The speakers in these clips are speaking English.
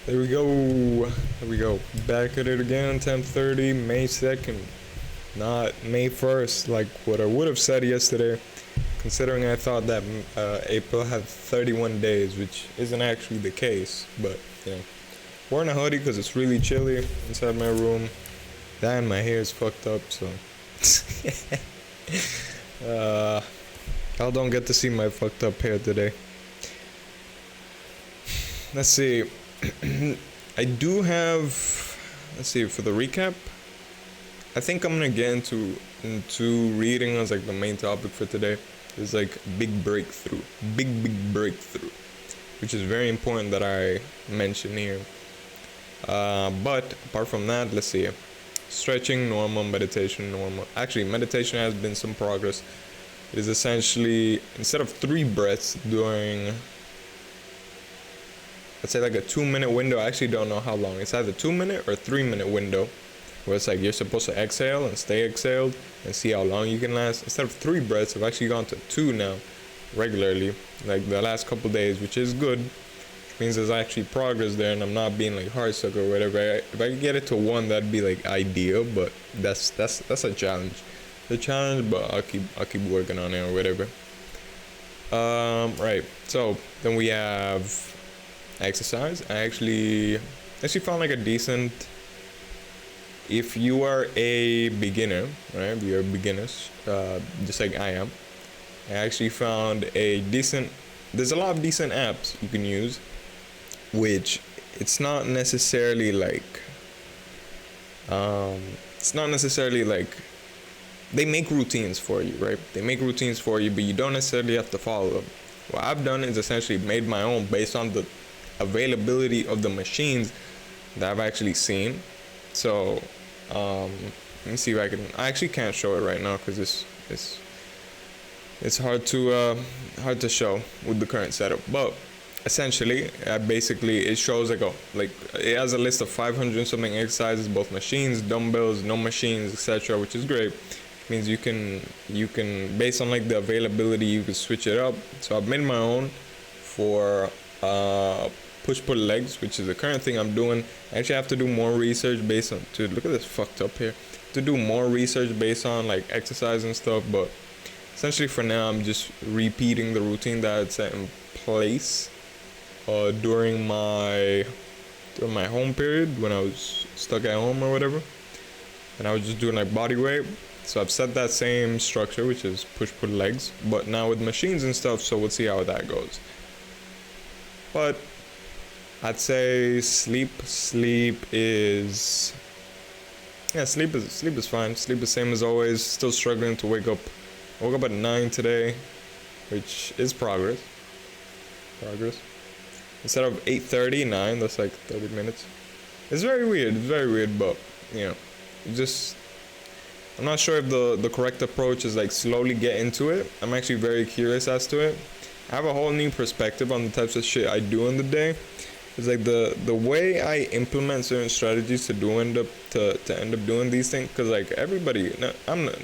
There we go. There we go. Back at it again. 10:30, May 2nd, not May 1st, like what I would have said yesterday. Considering I thought that April had 31 days, which isn't actually the case, but you know, wearing a hoodie because it's really chilly inside my room. That and my hair is fucked up, so uh, y'all don't get to see my fucked up hair today. Let's see. I do have. Let's see, for the recap. I think I'm gonna get into reading as like the main topic for today. It's like big breakthrough, big breakthrough, which is very important that I mention here. But apart from that, let's see. Stretching, normal. Meditation, normal. Actually, meditation has been some progress. It is essentially, instead of 3 breaths during, let's say like a 2-minute window. I actually don't know how long. It's either 2-minute or 3-minute window, where it's like you're supposed to exhale and stay exhaled and see how long you can last. Instead of 3 breaths, I've actually gone to 2 now, regularly, like the last couple days, which is good. Means there's actually progress there, and I'm not being like heartsuck or whatever. If I could get it to 1, that'd be like ideal, but that's a challenge. The challenge, but I'll keep working on it or whatever. Right. So then we have exercise. I actually found like a decent. If you are a beginner, right? We are beginners, just like I am. I actually found a decent. There's a lot of decent apps you can use, which it's not necessarily like. It's not necessarily like. They make routines for you, right? They make routines for you, but you don't necessarily have to follow them. What I've done is essentially made my own based on the availability of the machines that I've actually seen. So, let me see if I can. I actually can't show it right now because it's hard to show with the current setup. But essentially, basically it shows like it has a list of 500 something exercises, both machines, dumbbells, no machines, etc., which is great. Means you can based on like the availability, you can switch it up. So I've made my own for push pull legs, which is the current thing I'm doing. I actually have to do more research based on, dude, look at this fucked up here, to do more research based on like exercise and stuff. But essentially for now, I'm just repeating the routine that I had set in place during my home period when I was stuck at home or whatever, and I was just doing like body weight. So I've set that same structure, which is push pull legs, but now with machines and stuff. So we'll see how that goes. But I'd say sleep is sleep is fine. Sleep is same as always. Still struggling to wake up. I woke up at 9 today, which is progress. Instead of 8:30, 9. That's like 30 minutes. It's very weird, but you know, just. I'm not sure if the correct approach is like slowly get into it. I'm actually very curious as to it. I have a whole new perspective on the types of shit I do in the day. It's like the way I implement certain strategies to end up doing these things. Cause like everybody,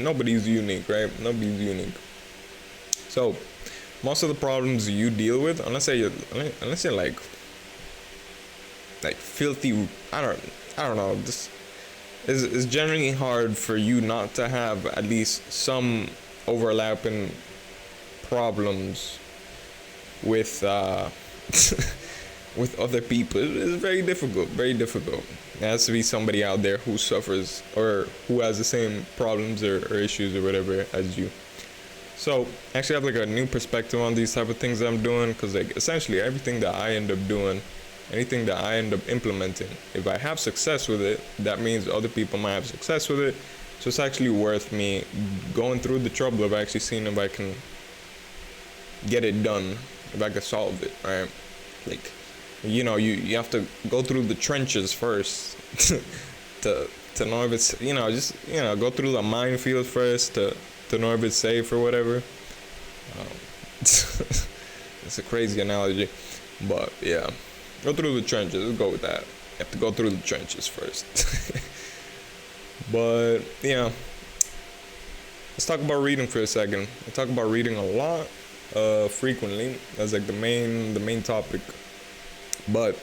nobody's unique, right? Nobody's unique. So most of the problems you deal with, unless you're like filthy, I don't know, just. It's generally hard for you not to have at least some overlapping problems with with other people. It's very difficult. There has to be somebody out there who suffers or who has the same problems or issues or whatever as you. So actually, I have like a new perspective on these type of things that I'm doing, because like essentially everything that I end up doing, anything that I end up implementing, if I have success with it, that means other people might have success with it. So it's actually worth me going through the trouble of actually seeing if I can get it done, if I can solve it, right? Like, you know, you have to go through the trenches first to know if it's, go through the minefield first to know if it's safe or whatever. It's a crazy analogy, but yeah. Go through the trenches. Let's go with that. You have to go through the trenches first. But yeah, let's talk about reading for a second. I talk about reading a lot, frequently. That's like the main topic. But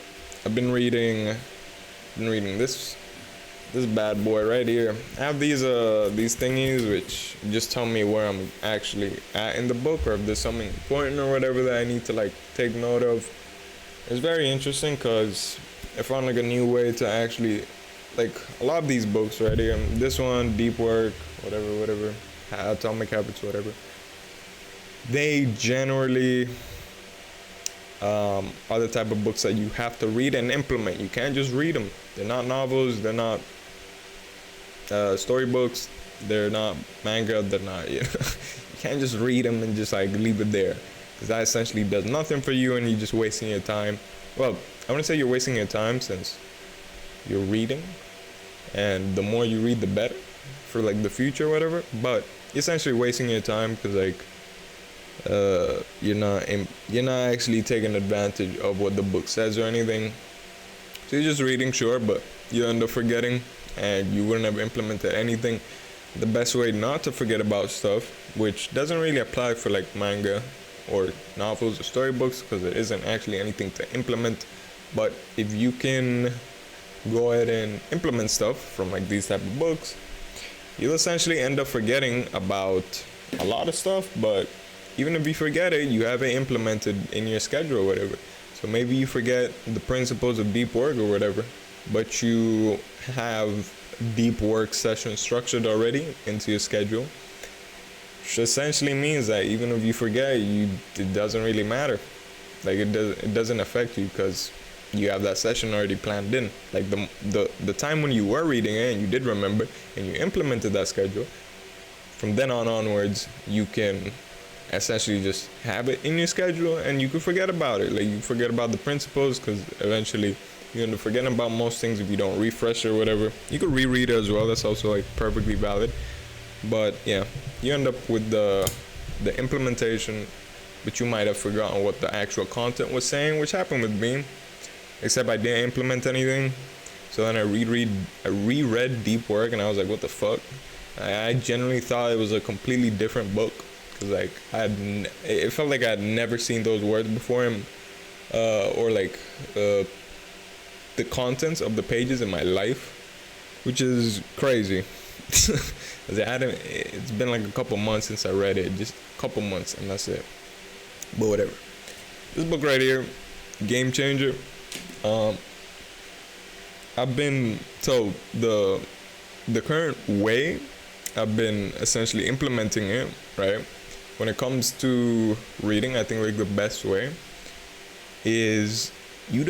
I've been reading this bad boy right here. I have these thingies which just tell me where I'm actually at in the book, or if there's something important or whatever that I need to like take note of. It's very interesting because I found like a new way to actually, like, a lot of these books right here. This one, Deep Work, whatever, Atomic Habits, whatever. They generally are the type of books that you have to read and implement. You can't just read them. They're not novels. They're not storybooks. They're not manga. They're not. You can't just read them and just like leave it there, because that essentially does nothing for you, and you're just wasting your time. Well, I wouldn't say you're wasting your time, since you're reading, and the more you read, the better for like the future, or whatever. But you're essentially wasting your time, because like you're not actually taking advantage of what the book says or anything. So you're just reading, sure, but you end up forgetting, and you wouldn't have implemented anything. The best way not to forget about stuff, which doesn't really apply for like manga or novels or storybooks, because there isn't actually anything to implement. But if you can go ahead and implement stuff from like these type of books, you'll essentially end up forgetting about a lot of stuff. But even if you forget it, you have it implemented in your schedule or whatever. So maybe you forget the principles of deep work or whatever, but you have deep work sessions structured already into your schedule, which essentially means that even if you forget, it doesn't really matter. Like it doesn't affect you, because you have that session already planned in. Like the time when you were reading it and you did remember and you implemented that schedule, from then onwards you can essentially just have it in your schedule, and you can forget about it. Like you forget about the principles, because eventually you end up forgetting about most things if you don't refresh or whatever. You could reread it as well. That's also like perfectly valid. But yeah, you end up with the implementation, but you might have forgotten what the actual content was saying, which happened with me. Except I didn't implement anything. So then I reread Deep Work, and I was like, what the fuck? I genuinely thought it was a completely different book, because like it felt like I had never seen those words before, or like the contents of the pages in my life, which is crazy. It's been like a couple months since I read it, just a couple months, and that's it. But whatever. This book right here, game changer. I've been told the current way I've been essentially implementing it, right? When it comes to reading, I think like the best way is you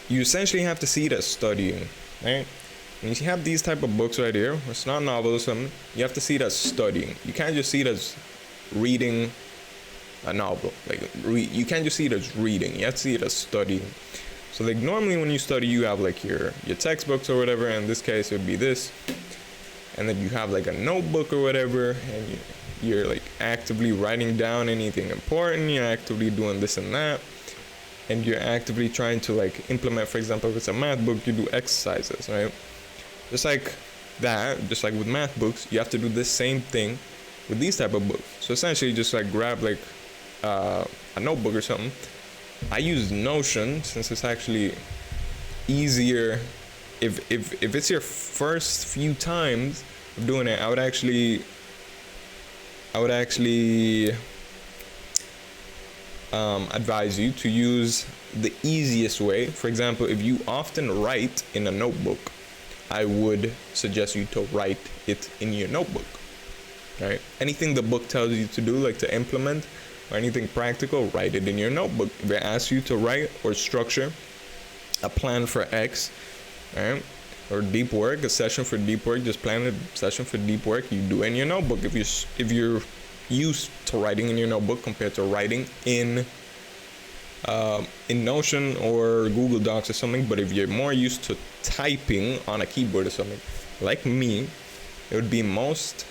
essentially have to see it as studying, right? When you have these type of books right here, it's not novels or something, you have to see it as studying. You can't just see it as reading a novel. Like you can't just see it as reading. You have to see it as studying. So like normally when you study, you have like your textbooks or whatever. In this case, it would be this, and then you have like a notebook or whatever, and you're like actively writing down anything important. You're actively doing this and that, and you're actively trying to like implement. For example, if it's a math book, you do exercises, right? Just like with math books, you have to do the same thing with these type of books. So essentially, just like grab like a notebook or something. I use Notion since it's actually easier. If it's your first few times of doing it, I would actually advise you to use the easiest way. For example, if you often write in a notebook, I would suggest you to write it in your notebook. Right? Anything the book tells you to do, like to implement or anything practical, write it in your notebook. If it asks you to write or structure a plan for X, right? Or deep work, a session for deep work, just plan a session for deep work. You do it in your notebook. If you're used to writing in your notebook compared to writing in Notion or Google Docs or something, but if you're more used to typing on a keyboard or something, like me, it would be most.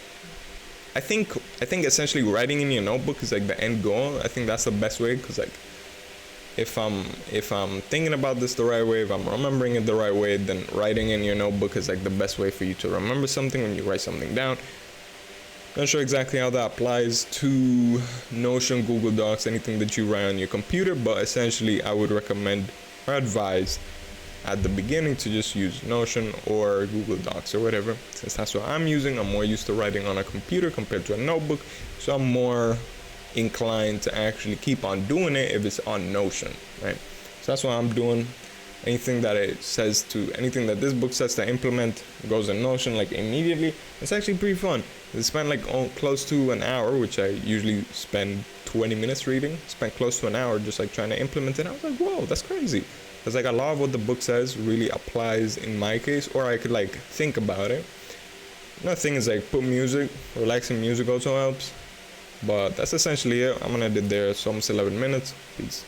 I think essentially writing in your notebook is like the end goal. I think that's the best way, because like if I'm thinking about this the right way, if I'm remembering it the right way, then writing in your notebook is like the best way for you to remember something when you write something down. Not sure exactly how that applies to Notion, Google Docs, anything that you write on your computer, but essentially I would recommend or advise at the beginning to just use Notion or Google Docs or whatever, since that's what I'm using. I'm more used to writing on a computer compared to a notebook, so I'm more inclined to actually keep on doing it if it's on Notion, right? So that's what I'm doing. Anything that anything that this book says to implement goes in Notion like immediately. It's actually pretty fun. I spent like close to an hour, which I usually spend 20 minutes reading. Spent close to an hour just like trying to implement it. I was like, whoa, that's crazy. Because like a lot of what the book says really applies in my case, or I could like think about it. Another thing is like put music, relaxing music also helps. But that's essentially it. I'm gonna end it there. It's almost 11 minutes. Peace.